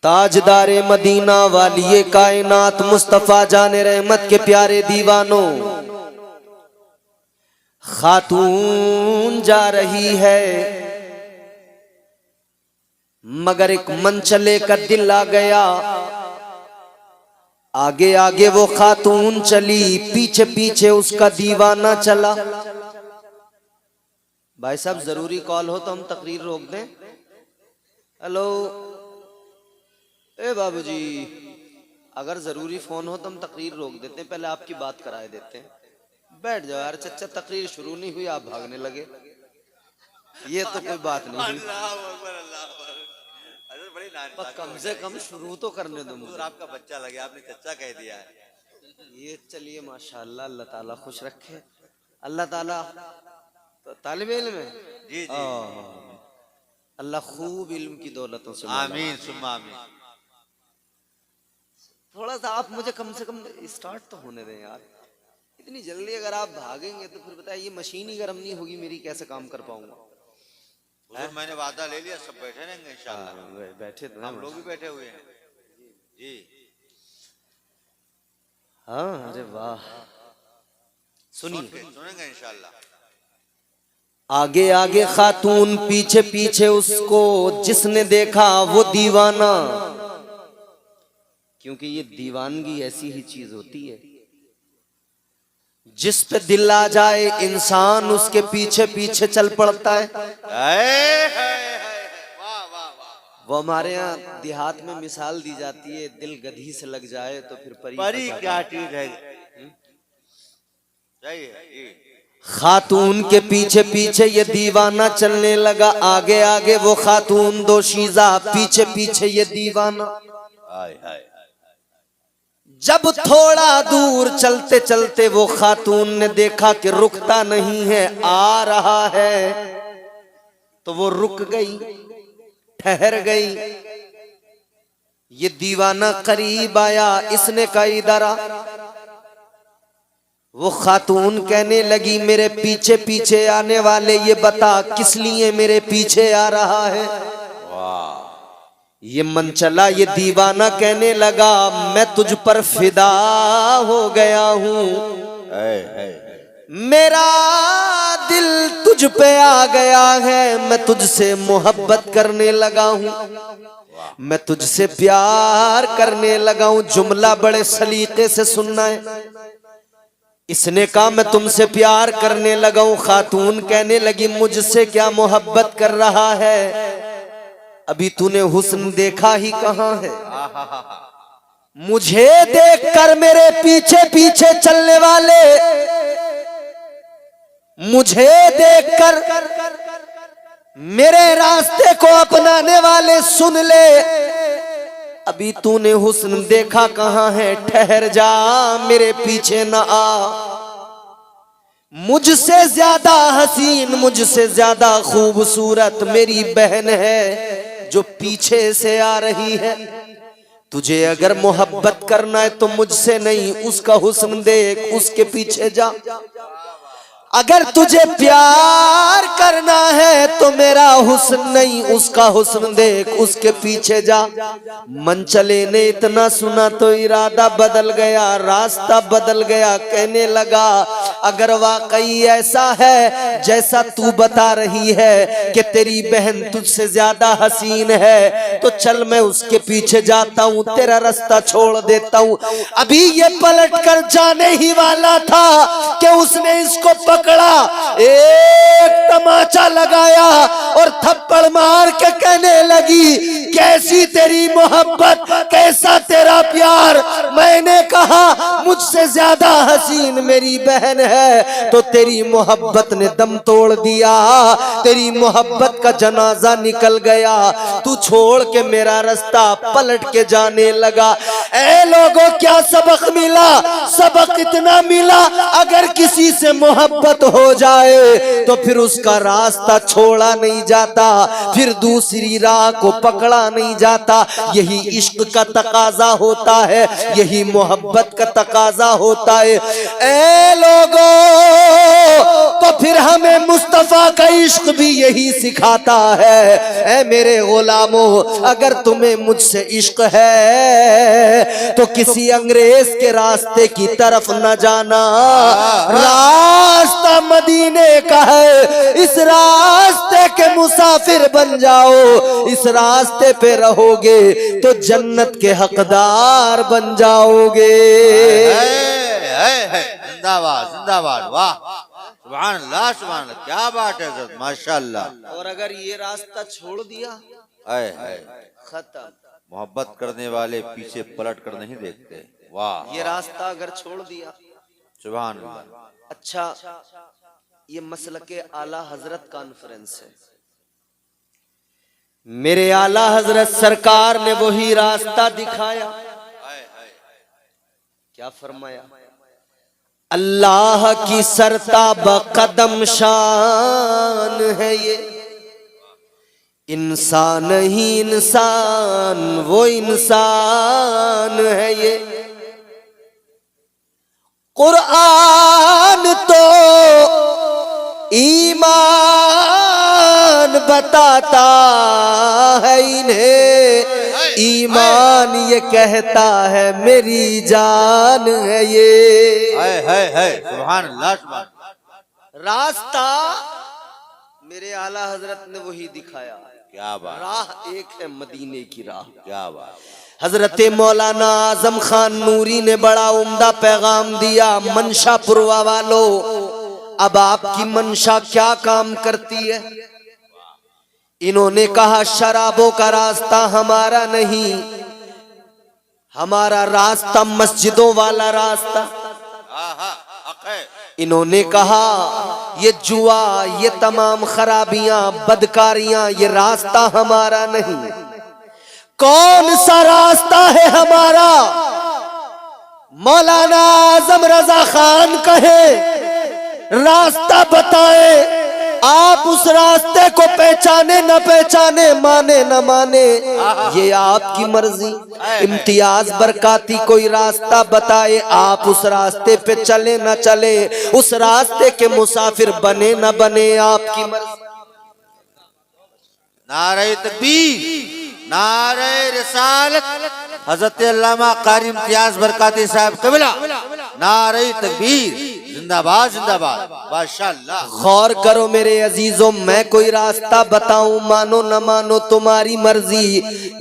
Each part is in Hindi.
ताजदारे मदीना वालिए कायनात मुस्तफा जाने रहमत के प्यारे दीवानों, खातून जा रही है मगर एक मंचले का दिल आ गया। आगे आगे वो खातून चली, पीछे पीछे उसका दीवाना चला। भाई साहब जरूरी कॉल हो तो हम तकरीर रोक दें। हेलो ए बाबूजी, अगर जरूरी फोन हो तो हम तकरीर रोक देते हैं, पहले आपकी बात कराए देते हैं। बैठ जाओ यार चचा, तकरीर शुरू नहीं हुई आप भागने लगे, ये तो कोई बात नहीं हुई। कम से कम शुरू तो करने दो मुझे। आपका बच्चा लगे, आपने चचा कह दिया है। ये चलिए माशाल्लाह, अल्लाह ताला खुश रखे। अल्लाह ताला तालिब इल्म है जी जी, अल्लाह खूब इल्म की दौलतों से आमीन सुम्मा आमीन। थोड़ा सा आप मुझे कम से कम स्टार्ट तो होने दें यार। इतनी जल्दी अगर आप भागेंगे तो फिर बताइए ये मशीन ही गर्म नहीं होगी मेरी, कैसे काम कर पाऊंगा। मैंने वादा ले लिया, सब बैठे रहेंगे इंशाल्लाह। बैठे तो हम लोग भी बैठे हुए हैं जी। हाँ अरे वाह, सुनेंगे इंशाल्लाह। आगे आगे खातून, पीछे पीछे उसको, जिसने देखा वो दीवाना। क्योंकि ये दीवानगी ऐसी ही चीज होती है, जिस पे दिल आ जाए इंसान उसके पीछे पीछे चल पड़ता है। वो हमारे यहाँ देहात में मिसाल दी जाती है, दिल गधी से लग जाए तो फिर परी क्या चीज है। खातून के पीछे पीछे ये दीवाना चलने लगा। आगे आगे वो खातून दोशीज़ा, पीछे पीछे ये दीवाना। जब थोड़ा दूर चलते चलते वो खातून ने देखा कि रुकता नहीं है, आ रहा है, तो वो रुक गई, ठहर गई। ये दीवाना करीब आया, इसने कहा इधर आ। वो खातून कहने लगी मेरे पीछे पीछे आने वाले ये बता किस लिए मेरे पीछे आ रहा है। ये मन चला, ये दीवाना कहने लगा मैं तुझ पर फिदा हो गया हूँ, मेरा दिल तुझ पे आ गया है, मैं तुझसे मोहब्बत करने लगा हूँ, मैं तुझसे प्यार करने लगा हूँ। जुमला बड़े सलीके से सुनना है। इसने कहा मैं तुमसे प्यार करने लगा हूँ। खातून कहने लगी मुझसे क्या मोहब्बत कर रहा है, अभी तूने हुस्न देखा ही कहाँ है। मुझे देखकर मेरे पीछे पीछे चलने वाले, मुझे देखकर मेरे रास्ते को अपनाने वाले सुन ले, अभी तूने हुस्न देखा कहाँ है, ठहर जा मेरे पीछे न आ। मुझसे ज्यादा हसीन, मुझसे ज्यादा खूबसूरत मेरी बहन है जो पीछे से आ रही है। तुझे अगर मोहब्बत करना है तो मुझसे नहीं, उसका हुस्न देख, उसके पीछे जा। अगर तुझे प्यार करना है तो मेरा हुस्न नहीं, उसका हुस्न देख, उसके पीछे जा। मंचले ने इतना सुना तो इरादा बदल गया, रास्ता बदल गया। कहने लगा अगर वाकई ऐसा है जैसा तू बता रही है कि तेरी बहन तुझसे ज्यादा हसीन है, तो चल मैं उसके पीछे जाता हूँ, तेरा रास्ता छोड़ देता हूँ। अभी ये पलट कर जाने ही वाला था कि उसने इसको पकड़ा, एक तमाचा लगाया और थप्पड़ मार के कहने लगी कैसी तेरी मोहब्बत, कैसा तेरा प्यार। मैंने कहा मुझसे ज्यादा हसीन मेरी बहन है, तो तेरी मोहब्बत ने दम तोड़ दिया, तेरी मोहब्बत का जनाजा निकल गया, तू छोड़ के मेरा रास्ता पलट के जाने लगा। ऐ लोगों क्या सबक मिला? सबक इतना मिला अगर किसी से मोहब्बत हो जाए तो फिर उसका रास्ता छोड़ा नहीं जाता, फिर दूसरी राह को पकड़ा नहीं जाता। यही इश्क का तकाजा होता है, यही मोहब्बत का तकाजा होता है। ऐ लोगों तो फिर हमें मुस्तफा का इश्क भी यही सिखाता है। ऐ मेरे गुलामों, अगर तुम्हें मुझसे इश्क है तो किसी अंग्रेज के रास्ते की तरफ न जाना, रास्ता मदीने का है, इस रास्ते के मुसाफिर बन जाओ, इस रास्ते पे रहोगे तो जन्नत के हकदार बन जाओगे। जिंदाबाद जिंदाबाद, वाह सुभान अल्लाह सुभान अल्लाह, क्या बात है हज़रत, माशाअल्लाह। और अगर ये रास्ता छोड़ दिया, है खत्म। मोहब्बत करने वाले पीछे पलट कर नहीं देखते, वाह। ये रास्ता अगर छोड़ दिया, सुभान अल्लाह। अच्छा, ये मसलके आला हजरत कॉन्फ्रेंस है। मेरे आला हजरत सरकार ने वही रास्ता दिखाया। क्या फरमाया? अल्लाह की सरताब कदम शान है ये, इंसान ही इंसान वो इंसान है ये। कुरान तो ईमान बताता है इन्हें, ईमान ये कहता है मेरी जान है ये। है सुभान अल्लाह सुभान। रास्ता मेरे आला हजरत ने वही दिखाया। क्या बात, राह एक है मदीने की राह। क्या बात। हजरत मौलाना आजम खान नूरी ने बड़ा उम्दा पैगाम दिया। मनशापुरवा वालों, अब आपकी मंशा क्या काम करती है? इन्होंने कहा शराबों का रास्ता हमारा नहीं, हमारा रास्ता मस्जिदों वाला रास्ता। इन्होंने कहा ये जुआ, ये तमाम खराबियां, बदकारियां, ये रास्ता हमारा नहीं। कौन सा रास्ता है हमारा? मौलाना आजम रजा खान कहे, रास्ता बताए। आप उस रास्ते को पहचाने न पहचाने, माने न माने, ये आपकी मर्जी। इम्तियाज बरकाती कोई रास्ता बताए, आप उस रास्ते पे चले न चले, उस रास्ते के मुसाफिर बने न बने, आपकी मर्जी। नारे तकबीर, नारे रिसालत, हजरत अल्लामा कारी इम्तियाज बरकाती साहब कबिला, नारे तकबीर, जिंदाबाद जिंदाबाद, माशाअल्लाह। गौर करो मेरे अजीजों, मैं कोई रास्ता बताऊं, मानो न मानो तुम्हारी मर्जी।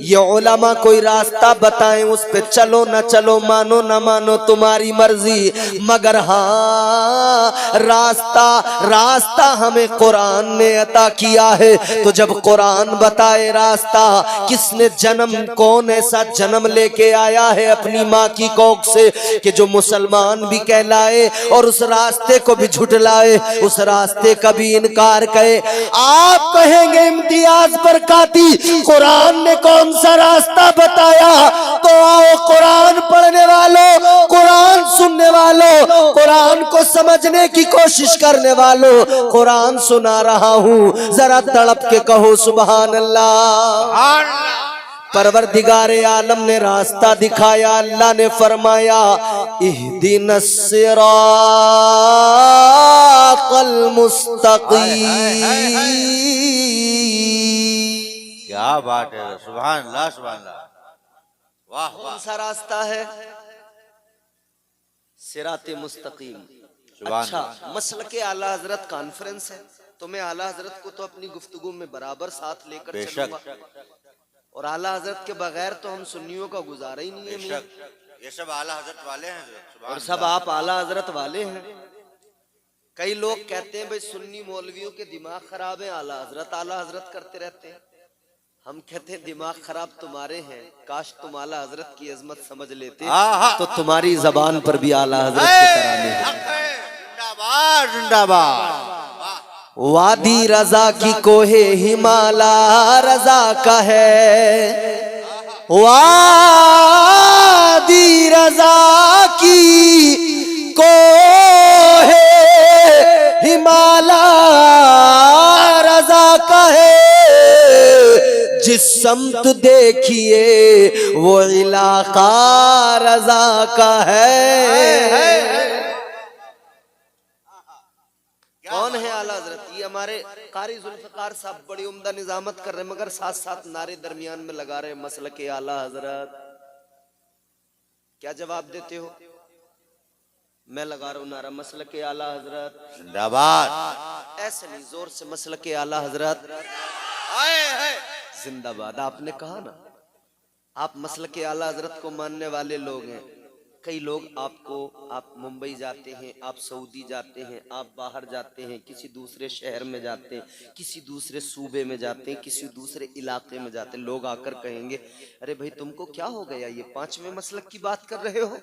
ये उलमा कोई रास्ता बताएं, उस पे चलो न चलो, मानो न मानो तुम्हारी मर्जी। मगर हाँ, रास्ता हमें कुरान ने अता किया है। तो जब कुरान बताए रास्ता, किसने जन्म, कौन ऐसा जन्म लेके आया है अपनी माँ की कोख से कि जो मुसलमान भी कहलाए और उस रास्ते को भी झुटलाए, उस रास्ते का भी इनकार करे। आप कहेंगे इम्तियाज बरकाती कुरान ने कौन सा रास्ता बताया? तो आओ कुरान पढ़ने वालों, कुरान सुनने वालों, कुरान को समझने की कोशिश करने वालों, कुरान सुना रहा हूँ, जरा तड़प के कहो सुभान अल्लाह। परवरदिगारे आलम ने रास्ता दिखाया। अल्लाह ने फरमाया इहदिनस सिरातल मुस्तकीम। क्या बात है, सुभान अल्लाह सुभान अल्लाह, वाह। कौन सा रास्ता है? सिराते मुस्तकीम। अच्छा, मसलके आला हजरत कॉन्फ्रेंस है, तो मैं आला हजरत को तो अपनी गुफ्तगू में बराबर साथ लेकर चलूंगा, और आला हजरत के बगैर तो हम सुन्नियों का गुजारा ही नहीं है। ये सब आला हजरत वाले हैं और सब आप आला हजरत वाले हैं। कई लोग कहते हैं भाई सुन्नी मौलवियों के दिमाग खराब है, आला हजरत करते रहते हैं। हम कहते हैं दिमाग खराब तुम्हारे हैं, काश तुम आला हजरत की अजमत समझ लेते तो तुम्हारी जबान पर भी आला हजरत के तराने हैं। जिंदाबाद जिंदाबाद। वादी रजा की कोहे हिमाला रजा का है, वादी रजा की कोहे हिमाला रजा का है। जिस समत देखिए वो इलाका रजा का है। कौन हमारे कारी जुल्फकार साहब बड़ी उम्दा निजामत कर रहे हैं, मगर साथ साथ नारे दरमियान में लगा रहे हैं मसलके आला हजरत। क्या जवाब देते हो? मैं लगा रहा हूं नारा मसलके आला हजरत जिंदाबाद। ऐसे नहीं, जोर से मसलके आला हजरत जिंदाबाद। आपने कहा ना, आप मसलके आला हजरत को मानने वाले लोग हैं। कई लोग आप मुंबई जाते हैं, आप सऊदी जाते हैं, आप बाहर जाते हैं, किसी दूसरे शहर में जाते हैं, किसी दूसरे सूबे में जाते हैं, किसी दूसरे इलाके में जाते हैं, लोग आकर कहेंगे अरे भाई तुमको क्या हो गया, ये पांचवें मसलक की बात कर रहे हो?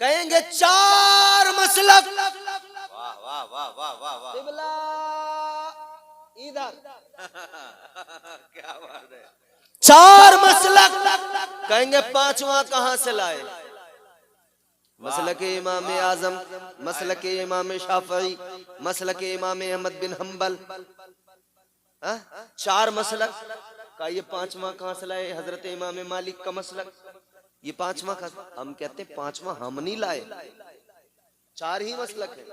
कहेंगे 4 मसलक। वाह वाह वाह वाह वाह वाह, क़िबला इधर क्या बात है। 4 मसलक। कहेंगे पांचवा कहां से लाए? मसलके इमाम आजम, मसलके इमाम शाफई, मसलके इमाम अहमद बिन हम्बल। 4 मसलक का ये पांचवा कहां से लाए? हजरत इमाम मालिक का मसलक, ये पांचवा का। हम कहते हैं पांचवा हम नहीं लाए, 4 ही मसलक है,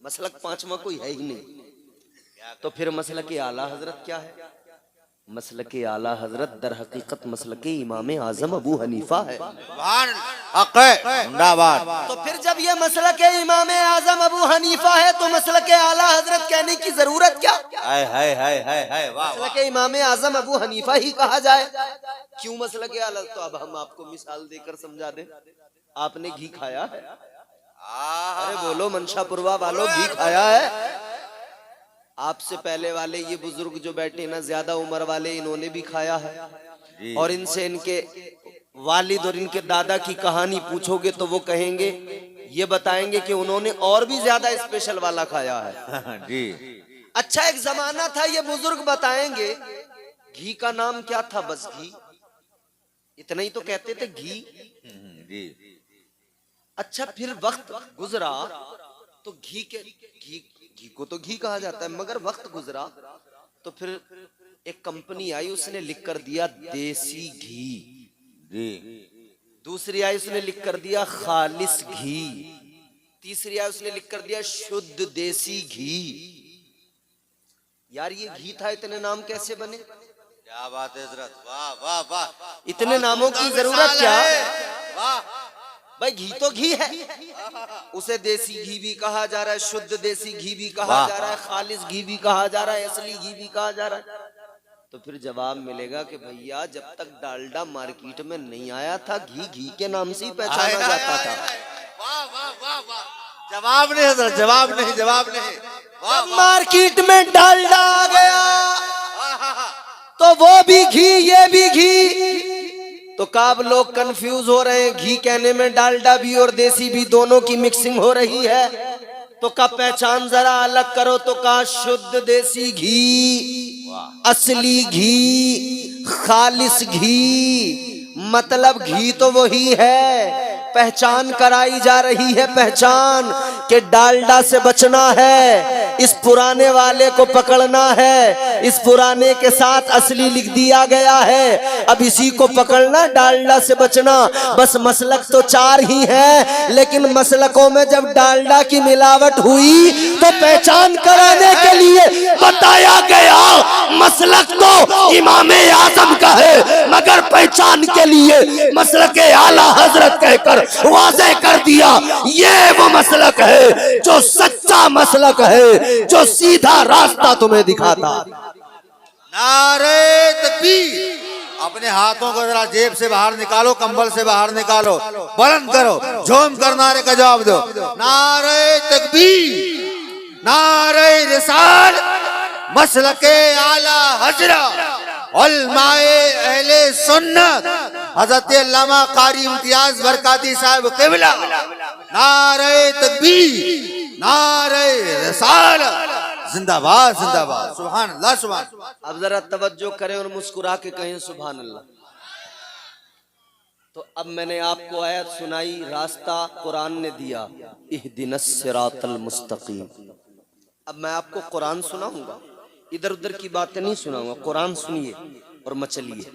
मसलक पांचवा कोई है ही नहीं। तो फिर मसलके आला हजरत क्या है? मसलके आला हजरत दर हकीकत मसलके इमाम आजम अबू हनीफा है। जिंदाबाद। तो फिर जब ये मसलके इमाम आजम अबू हनीफा है तो मसलके आला हजरत कहने की जरूरत क्या? है वाह। मसलके इमाम आजम अबू हनीफा ही कहा जाए। क्यों मसलके आला? तो अब हम आपको मिसाल देकर समझा दें। आपने घी खाया है? अरे बोलो मनशापुरवा वालों, घी खाया है? आपसे पहले वाले ये बुजुर्ग जो बैठे ना, ज्यादा उम्र वाले, इन्होंने भी खाया है। और इनसे इनके वालिद और इनके दादा की कहानी पूछोगे तो वो कहेंगे, ये बताएंगे कि उन्होंने और भी ज्यादा स्पेशल वाला खाया है जी। अच्छा, एक जमाना था, ये बुजुर्ग बताएंगे घी का नाम क्या था? बस घी, इतना ही तो कहते थे, घी जी। अच्छा, फिर वक्त गुजरा तो घी को तो घी कहा जाता है, मगर वक्त गुजरा तो फिर एक कंपनी आई, उसने लिख कर दिया देसी घी जी। दूसरी आई, उसने लिख कर दिया खालिस घी। तीसरी आई, उसने लिख कर दिया शुद्ध देसी घी। यार ये घी था, इतने नाम कैसे बने? क्या बात है हजरत, वाह वाह वाह। इतने नामों की जरूरत क्या? वाह भाई घी तो घी है, उसे देसी घी भी कहा जा रहा है, शुद्ध देसी घी भी कहा जा रहा है, खालिस घी भी कहा जा रहा है, असली घी भी कहा जा रहा है। तो फिर जवाब मिलेगा कि भैया जब तक डालडा मार्केट में नहीं आया था, घी घी के नाम से ही पहचाना जाता था। वाह वाह वाह वाह। जवाब नहीं हजरत, जवाब नहीं, जवाब नहीं। जब मार्केट में डालडा आ गया तो वो भी घी ये भी घी। तो काब लोग कंफ्यूज हो रहे हैं, घी कहने में डालडा भी और देसी भी दोनों की मिक्सिंग हो रही है। तो का पहचान जरा अलग करो, तो का शुद्ध देसी घी, असली घी, खालिस घी, मतलब घी तो वही है। पहचान कराई जा रही है, पहचान कि डालडा से बचना है, इस पुराने वाले को पकड़ना है, इस पुराने के साथ असली लिख दिया गया है, अब इसी को पकड़ना, डालडा से बचना। बस मसलक तो 4 ही है, लेकिन मसलकों में जब डालडा की मिलावट हुई तो पहचान कराने के लिए बताया गया मसलक तो इमाम आजम का है, मगर पहचान के लिए मसलक आला हजरत कहकर वाज़े कर दिया ये वो मसलक है जो सच्चा मसलक है, जो सीधा रास्ता तुम्हें दिखाता। नारे तकबीर। अपने हाथों को जरा जेब से बाहर निकालो, कंबल से बाहर निकालो, बुलंद करो, झूम कर नारे का जवाब दो। नारे तकबीर, नारे रिसाल, मसलके आला हजरत, उलमाए अहले सुन्नत, हजरत अल्लामा कारी इम्तियाज बरकाती साहब क़िबला। नारे तकबीर, नारे रिसालत, जिंदाबाद जिंदाबाद, सुभान अल्लाह सुभान। अब जरा तवज्जो करें और मुस्कुरा के कहें सुभान अल्लाह। तो अब मैंने आपको आयत सुनाई, रास्ता कुरान ने दिया, इहदिनस सिरातल मुस्तकीम। अब मैं आपको कुरान सुनाऊंगा, इधर उधर की बातें नहीं सुनाऊंगा, कुरान सुनिए और मचलिए।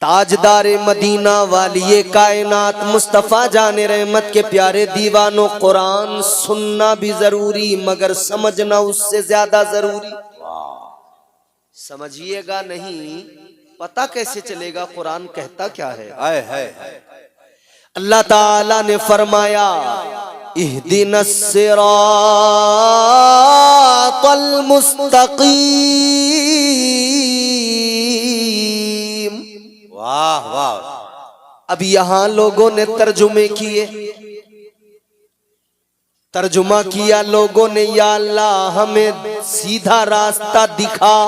ताजदारे मदीना वालिए कायनात मुस्तफ़ा जाने रहमत के प्यारे दीवानों, कुरान सुनना भी जरूरी मगर समझना उससे ज्यादा जरूरी। समझिएगा नहीं, पता कैसे चलेगा कुरान कहता क्या है। अल्लाह ताला ने फरमाया इहदिनस सिरातल मुस्तकीम। वाह वाह। अब यहां लोगों ने तर्जुमे किए, तर्जुमा किया लोगों ने, या अल्लाह हमें सीधा रास्ता दिखा।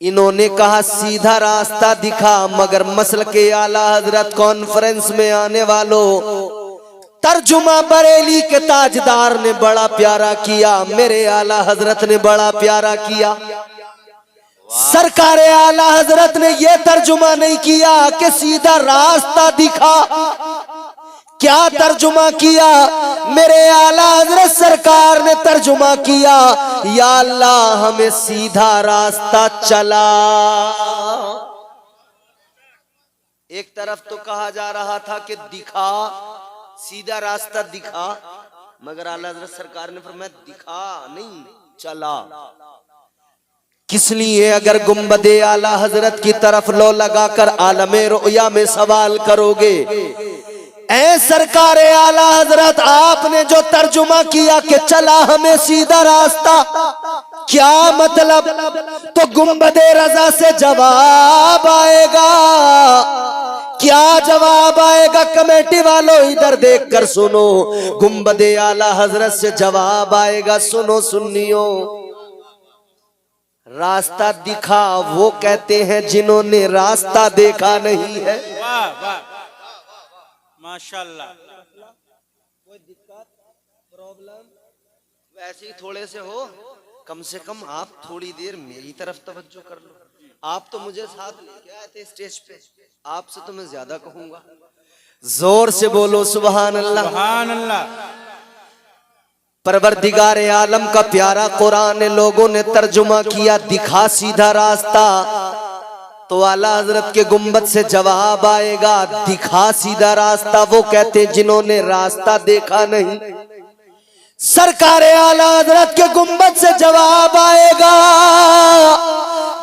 इन्होंने कहा सीधा रास्ता दिखा, मगर मसल के आला हजरत कॉन्फ्रेंस में आने वालों, तर्जुमा बरेली के ताजदार ने बड़ा प्यारा किया, मेरे आला हजरत ने बड़ा प्यारा किया। सरकार आला हजरत ने यह तर्जुमा नहीं किया कि सीधा रास्ता दिखा। क्या तर्जुमा किया? मेरे आला हजरत सरकार ने तर्जुमा किया, या अल्लाह हमें सीधा रास्ता चला। एक तरफ तो कहा जा रहा था कि दिखा, सीधा रास्ता दिखा, मगर आला हजरत सरकार ने फरमाया दिखा नहीं, चला। किस लिए? अगर गुंबदे आला हजरत की तरफ लो लगाकर आलमे रोया में सवाल करोगे, ऐ सरकार आला हजरत आपने जो तर्जुमा किया कि चला हमें सीधा रास्ता, क्या मतलब? तो गुंबदे रजा से जवाब आएगा। क्या जवाब आएगा? कमेटी वालों इधर देखकर सुनो, गुंबदे आला हजरत से जवाब आएगा, सुनो सुन्नियों, रास्ता दिखा वो कहते हैं जिन्होंने रास्ता देखा नहीं है। वाह वाह माशाल्लाह। कोई दिक्कत प्रॉब्लम वैसे ही थोड़े से हो, कम से कम आप थोड़ी देर मेरी तरफ तवज्जो कर लो। आप तो मुझे साथ लेके आए थे स्टेज पे, आपसे तो मैं ज्यादा कहूंगा। जोर से बोलो सुभान अल्लाह। सुभान अल्लाह। परवरदिगार आलम का प्यारा कुरान लोगों ने तर्जुमा किया दिखा सीधा रास्ता, तो आला हजरत के गुंबद से जवाब आएगा दिखा सीधा रास्ता वो कहते जिन्होंने रास्ता देखा नहीं। सरकार आला हजरत के गुंबद से जवाब आएगा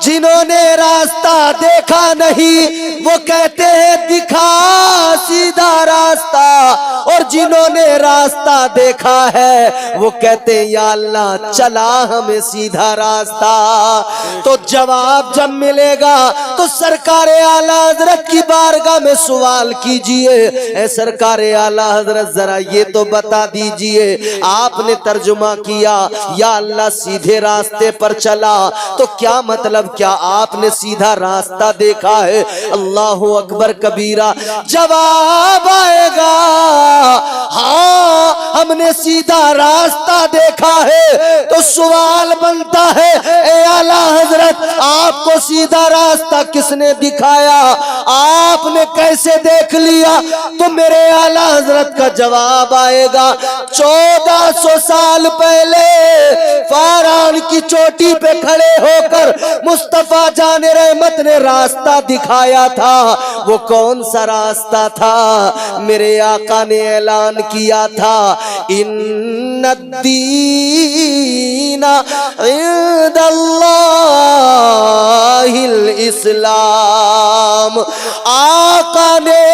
जिन्होंने रास्ता देखा नहीं, वो कहते हैं दिखा सीधा रास्ता, और जिन्होंने रास्ता देखा है वो कहते हैं या अल्लाह चला हमें सीधा रास्ता। तो जवाब जब मिलेगा तो सरकार आला हजरत की बारगाह में सवाल कीजिए, ऐ सरकार आला हजरत जरा ये तो बता दीजिए, आपने तर्जुमा किया या अल्लाह सीधे रास्ते पर चला, तो क्या मतलब, क्या आपने सीधा रास्ता देखा है? अल्लाहु अकबर कबीरा। जवाब आएगा हाँ हमने सीधा रास्ता देखा है। तो सवाल बनता है ए आला हजरत आपको सीधा रास्ता किसने दिखाया, आपने कैसे देख लिया? तो मेरे आला हजरत का जवाब आएगा 1400 साल पहले फारान की चोटी पे खड़े होकर मुस्तफा जाने रहमत ने रास्ता दिखाया था। वो कौन सा रास्ता था? मेरे आका ने ऐलान किया था इन्नद्दीना इंदल्लाहिल इस्लाम। आका ने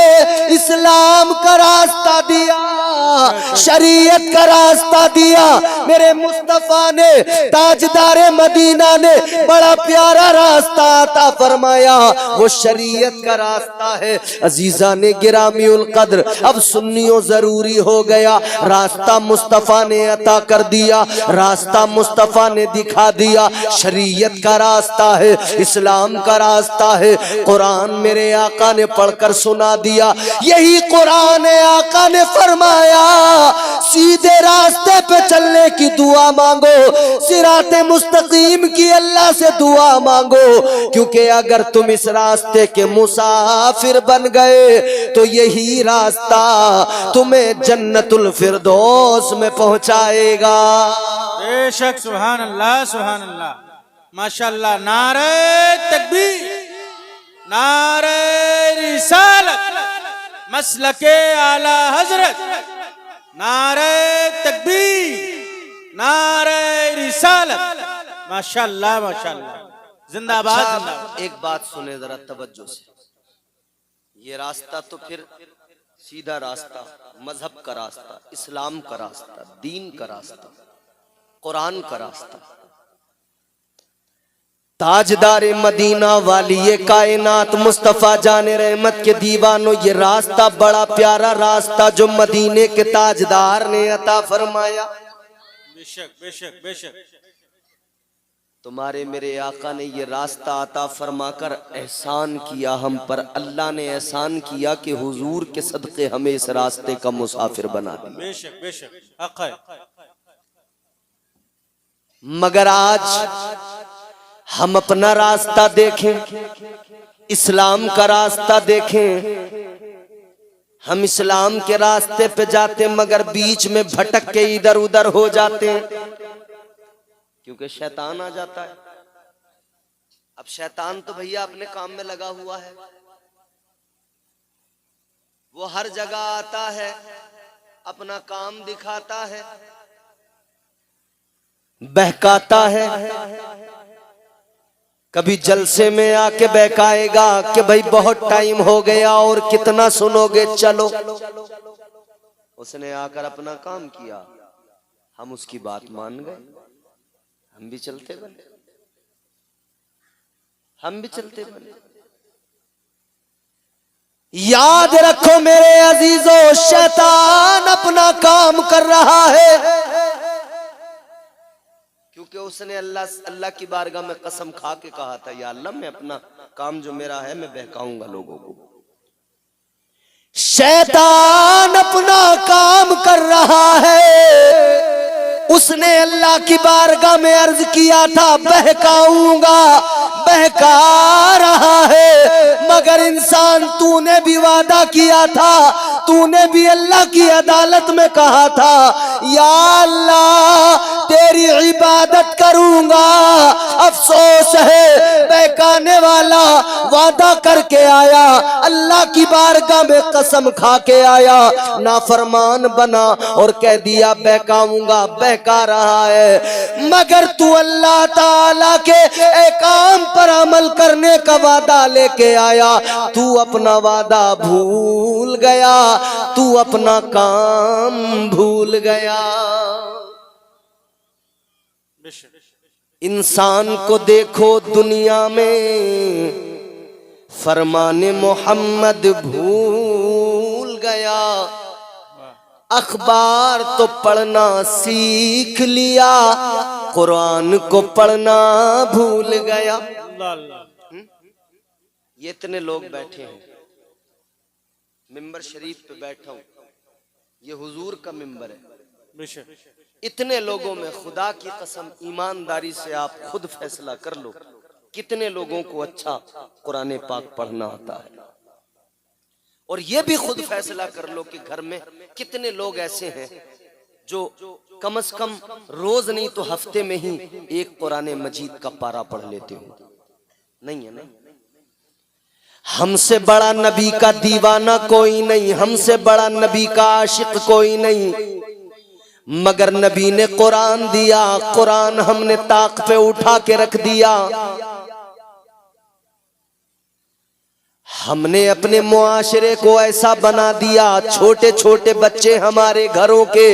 इस्लाम का रास्ता दिया, शरीयत का रास्ता दिया। मेरे मुस्तफा ने ताजदारे मदीना ने बड़ा प्यारा रास्ता अता फरमाया, वो शरीयत का रास्ता है। अजीजा ने गिरामी उल कद्र, अब सुन्नियों जरूरी हो गया, रास्ता मुस्तफा ने अता कर दिया, रास्ता मुस्तफा ने दिखा दिया। शरीयत का रास्ता है, इस्लाम का रास्ता है। कुरान मेरे आका ने पढ़कर सुना दिया, यही कुरान है आका ने फरमाया सीधे रास्ते पे चलने की दुआ मांगो, सिराते मुस्तकीम की अल्लाह से दुआ मांगो, क्योंकि अगर तुम इस रास्ते के मुसाफिर बन गए तो यही रास्ता तुम्हें जन्नतुल फिरदौस में पहुंचाएगा। बेशक सुभान अल्लाह माशाल्लाह। नारे तकबीर। नारे रिसालत मसलके आला हजरत, नारे तकबीर, नारे रिसालत। माशाल्लाह माशाल्लाह, जिंदाबाद अच्छा, जिंदाबाद। एक बात सुने जरा तवज्जो से। ये रास्ता तो फिर सीधा रास्ता, मजहब का रास्ता, इस्लाम का रास्ता, दीन का रास्ता, कुरान का रास्ता। ताजदार मदीना वाली ये कायनात मुस्तफा जाने रहमत के दीवानों, ये रास्ता बड़ा प्यारा रास्ता जो मदीने के ताजदार ने अता फरमाया। बेशक बेशक बेशक। तुम्हारे मेरे आका ने ये रास्ता अता फरमाकर एहसान किया हम पर। अल्लाह ने एहसान किया कि हुजूर के सदक़े हमें इस रास्ते का मुसाफिर बना दिया। बेशक बेशक, हक है। मगर आज हम अपना रास्ता देखें, इस्लाम का रास्ता देखें। हम इस्लाम के रास्ते पे जाते मगर बीच में भटक के इधर उधर हो जाते हैं, क्योंकि शैतान आ जाता है। अब शैतान तो भैया अपने काम में लगा हुआ है, वो हर जगह आता है, अपना काम दिखाता है, बहकाता है। कभी जलसे में आके बहकाएगा कि भाई बहुत टाइम हो गया और कितना सुनोगे, चलो। उसने आकर अपना काम किया, हम उसकी बात मान गए, हम भी चलते बने, हम भी चलते बने। याद रखो मेरे अजीजों, शैतान अपना काम कर रहा है, क्योंकि उसने अल्लाह की बारगाह में कसम खा के कहा था, या अल्लाह मैं अपना काम जो मेरा है मैं बहकाऊंगा लोगों को। शैतान अपना काम कर रहा है, उसने अल्लाह की बारगाह में अर्ज किया था बहकाऊंगा, बहका रहा है। मगर इंसान, तूने भी वादा किया था, तूने भी अल्लाह की अदालत में कहा था, या अल्लाह तेरी इबादत करूंगा। अफसोस है बहकाने वाला वादा करके आया, अल्लाह की बारगाह में कसम खा के आया, नाफरमान बना और कह दिया बहकाऊंगा, बहका रहा है। मगर तू अल्लाह ताला के काम पर अमल करने का वादा लेके आया, तू अपना वादा भूल गया, तू अपना काम भूल गया। इंसान को देखो दुनिया में, फरमाने मोहम्मद भूल गया। अखबार तो पढ़ना सीख लिया, कुरान को पढ़ना भूल गया। ये इतने लोग बैठे हैं, मिंबर शरीफ पे बैठा हूं, ये हुजूर का मिंबर है। इतने लोगों में खुदा की कसम ईमानदारी से आप खुद फैसला कर लो, कितने लोगों को अच्छा कुरान पाक पढ़ना आता है। और ये भी खुद फैसला कर लो कि घर में कितने लोग ऐसे हैं जो कम से कम रोज नहीं तो हफ्ते में ही एक कुरान मजीद का पारा पढ़ लेते हो। नहीं है, नहीं। हमसे बड़ा नबी का दीवाना कोई नहीं, हमसे बड़ा नबी का आशिक कोई नहीं। मगर नबी ने कुरान दिया, कुरान हमने ताक पे उठा के रख दिया। हमने अपने मुआशरे को ऐसा बना दिया, छोटे छोटे बच्चे हमारे घरों के,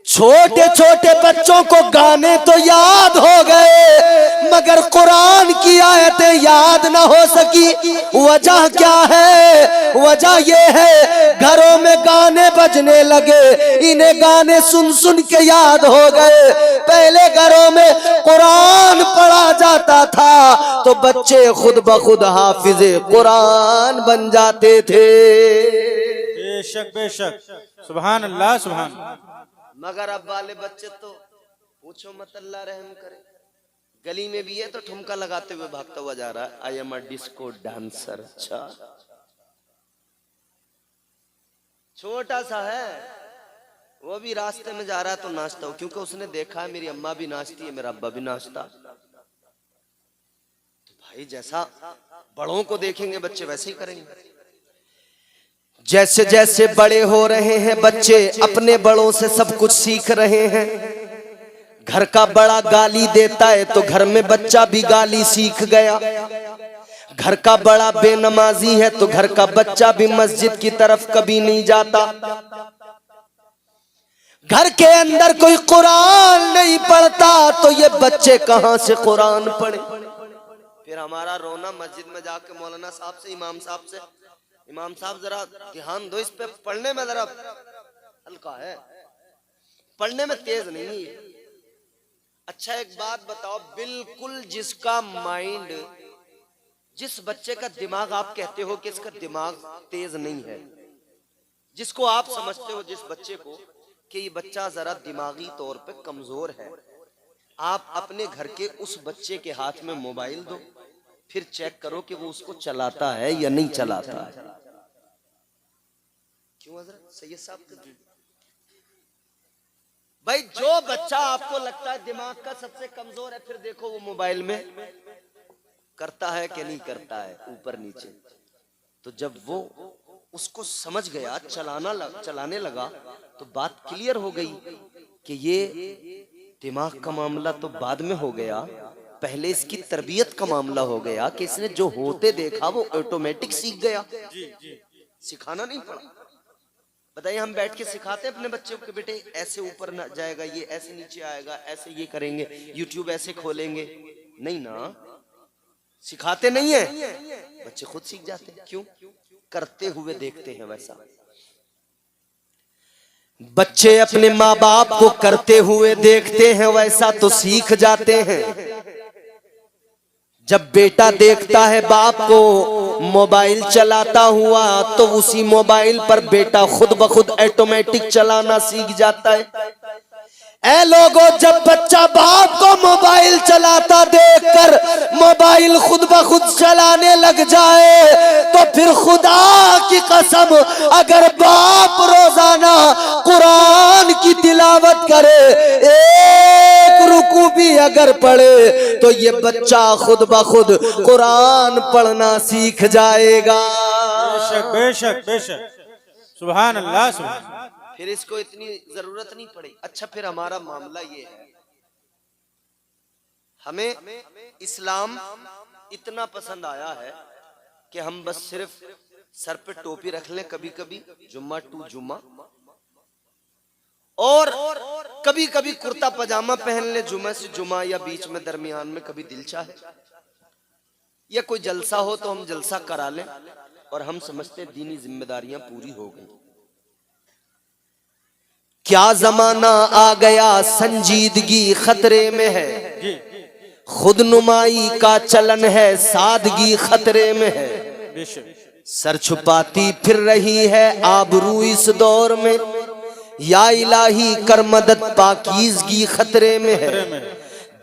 छोटे छोटे बच्चों को गाने तो याद हो गए मगर कुरान की आयतें याद ना हो सकी। वजह क्या है? वजह ये है घरों में गाने बजने लगे, इन्हें गाने सुन सुन के याद हो गए। पहले घरों में कुरान पढ़ा जाता था तो बच्चे खुद ब खुद हाफिजे कुरान बन जाते थे। बेशक बेशक, सुभान अल्लाह सुभान। मगर अब वाले बच्चे तो पूछो मत, अल्लाह रहम करे। गली में भी है तो ठुमका लगाते हुए भागता हुआ जा रहा है, I am a disco dancer. अच्छा, छोटा सा है, वो भी रास्ते में जा रहा है तो नाचता हो, क्योंकि उसने देखा है मेरी अम्मा भी नाचती है, मेरा अब्बा भी नाचता। तो भाई जैसा बड़ों को देखेंगे बच्चे वैसे ही करेंगे। जैसे जैसे बड़े हो रहे हैं बच्चे अपने बड़ों से सब कुछ सीख रहे हैं। घर का बड़ा गाली देता है तो घर में बच्चा भी गाली सीख गया। घर का बड़ा बेनमाजी है तो घर का बच्चा भी मस्जिद की तरफ कभी नहीं जाता। घर के अंदर कोई कुरान नहीं पढ़ता तो ये बच्चे कहां से कुरान पढ़े। फिर हमारा रोना मस्जिद में जाके मौलाना साहब से, इमाम साहब से, इमाम साहब जरा ध्यान दो इस पे, पढ़ने में जरा हल्का है, पढ़ने में तेज नहीं है। अच्छा एक बात बताओ, बिल्कुल जिसका माइंड, जिस बच्चे का दिमाग आप कहते हो कि इसका दिमाग तेज नहीं है, जिसको आप समझते हो जिस बच्चे को कि ये बच्चा जरा दिमागी तौर पे कमजोर है, आप अपने घर के उस बच्चे के हाथ में मोबाइल दो, फिर चेक करो कि वो उसको चलाता है या नहीं चलाता है। क्यों हजरत सैयद साहब? भाई जो बच्चा आपको लगता है दिमाग का सबसे कमजोर है, फिर देखो वो मोबाइल में करता है कि नहीं करता है, ऊपर नीचे। तो जब वो उसको समझ गया, चलाने लगा, तो बात क्लियर हो गई कि ये दिमाग का मामला तो बाद में हो गया, पहले इसकी तरबियत का मामला हो गया कि इसने जो होते देखा वो ऑटोमेटिक सीख गया। सिखाना नहीं पड़ा। बताइए हम बैठ के सिखाते हैं अपने बच्चों को, बेटे ऐसे ऊपर ना जाएगा, ये ऐसे नीचे आएगा, ऐसे ये करेंगे, यूट्यूब ऐसे खोलेंगे? नहीं ना, सिखाते नहीं है, बच्चे खुद सीख जाते हैं। क्यों? करते हुए देखते हैं। वैसा बच्चे अपने माँ बाप को करते हुए देखते हैं, वैसा तो सीख जाते हैं। जब बेटा देखता है बाप को मोबाइल चलाता हुआ तो उसी मोबाइल पर बेटा खुद ब खुद ऑटोमेटिक चलाना सीख जाता है। ऐ लोगों, जब बच्चा बाप को मोबाइल चलाता देखकर मोबाइल खुद ब खुद चलाने लग जाए तो फिर खुदा की कसम, अगर बाप रोजाना कुरान की तिलावत करे, एक रुकू भी अगर पढ़े, तो ये बच्चा खुद ब खुद कुरान पढ़ना सीख जाएगा। बेशक बेशक बेशक, सुभान अल्लाह सुभान। फिर इसको इतनी जरूरत नहीं पड़ी। अच्छा फिर हमारा मामला ये है, हमें इस्लाम इतना पसंद आया है कि हम बस सिर्फ सर पे टोपी रख लें कभी कभी, जुम्मा टू जुम्मा, और कभी कभी कुर्ता पजामा पहन ले जुम्मा से जुम्मा, या बीच में दरमियान में कभी दिल चाहे, या कोई जलसा हो तो हम जलसा करा लें, और हम समझते दीनी जिम्मेदारियां पूरी हो गई। क्या जमाना आ गया, संजीदगी खतरे में है, खुद नुमाई का चलन है, सादगी खतरे में है। सर छुपाती फिर रही है आबरू इस दौर में, या इलाही कर मदद पाकीज़गी खतरे में है।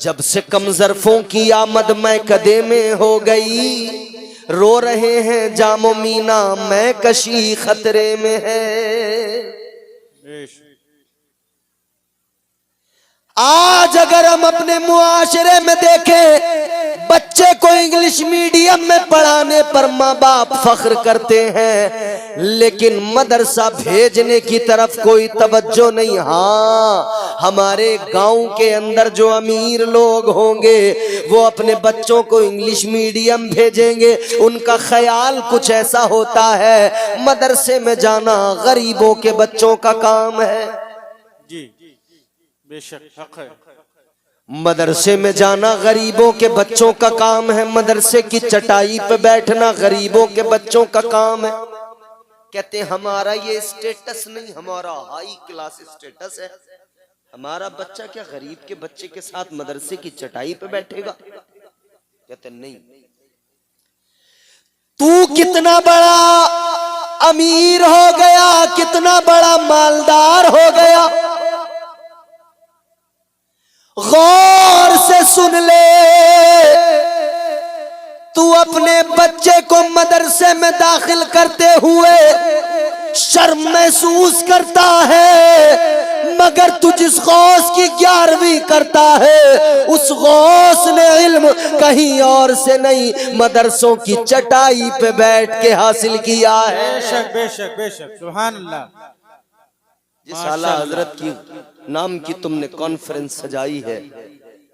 जब से कम ज़र्फ़ों की आमद मैं कदे में हो गई, रो रहे हैं जामो मीना मैं कशी खतरे में है। आज अगर हम अपने मुआशरे में देखें, बच्चे को इंग्लिश मीडियम में पढ़ाने पर माँ बाप फख्र करते हैं, लेकिन मदरसा भेजने की तरफ कोई तवज्जो नहीं। हाँ, हमारे गांव के अंदर जो अमीर लोग होंगे वो अपने बच्चों को इंग्लिश मीडियम भेजेंगे, उनका ख्याल कुछ ऐसा होता है मदरसे में जाना गरीबों के बच्चों का काम है। जी बेशक हक है। मदरसे में जाना गरीबों के बच्चों का काम है, मदरसे की चटाई पे बैठना गरीबों के बच्चों का काम है। कहते हैं हमारा ये स्टेटस नहीं, हमारा हाई क्लास स्टेटस है। हमारा बच्चा क्या गरीब के बच्चे के साथ मदरसे की चटाई पे बैठेगा? कहते नहीं, तू कितना बड़ा अमीर हो गया, कितना बड़ा मालदार हो गया, गौर से सुन ले। तू अपने बच्चे को मदरसे में दाखिल करते हुए शर्म महसूस करता है, मगर तू जिस गौस की 11वीं करता है उस गौस ने इल्म कहीं और से नहीं मदरसों की चटाई पे बैठ के हासिल किया है। बेशक बेशक बेशक सुभान अल्लाह। जिस आला हजरत की नाम की तुमने कॉन्फ्रेंस सजाई है,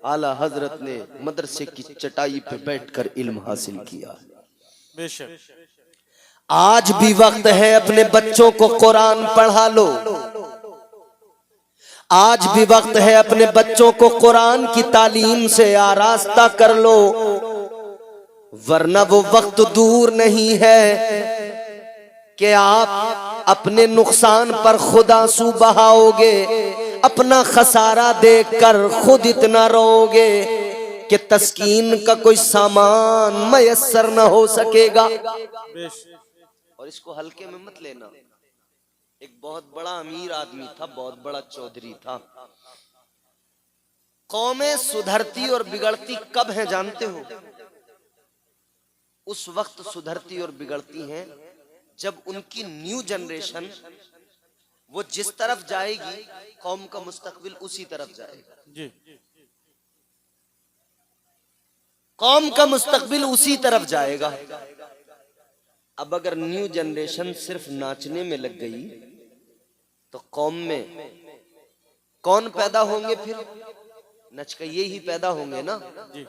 आला हजरत ने मदरसे की चटाई पे बैठकर इल्म हासिल किया। बेशक आज भी वक्त है अपने बच्चों को कुरान पढ़ा लो। आज भी वक्त है अपने बच्चों को कुरान की तालीम से आरास्ता कर लो, वरना वो वक्त दूर नहीं है कि आप अपने नुकसान पर खुद आंसू बहाओगे, अपना खसारा देखकर खुद इतना रोओगे कि तस्कीन का कोई सामान मयस्सर न हो सकेगा। और इसको हल्के में मत लेना। एक बहुत बड़ा अमीर आदमी था, बहुत बड़ा चौधरी था। कौमें सुधरती और बिगड़ती कब है जानते हो? उस वक्त सुधरती और बिगड़ती हैं जब उनकी न्यू जनरेशन वो जिस तरफ जाएगी कौम का मुस्तकबिल उसी तरफ जाएगा। जी कौम का मुस्तकबिल उसी तरफ जाएगा। अब अगर न्यू जनरेशन सिर्फ नाचने में लग गई तो कौम में कौन पैदा होंगे? फिर नचकइये ही पैदा होंगे ना। जी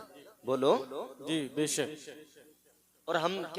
बोलो जी बेशक। और हम क्या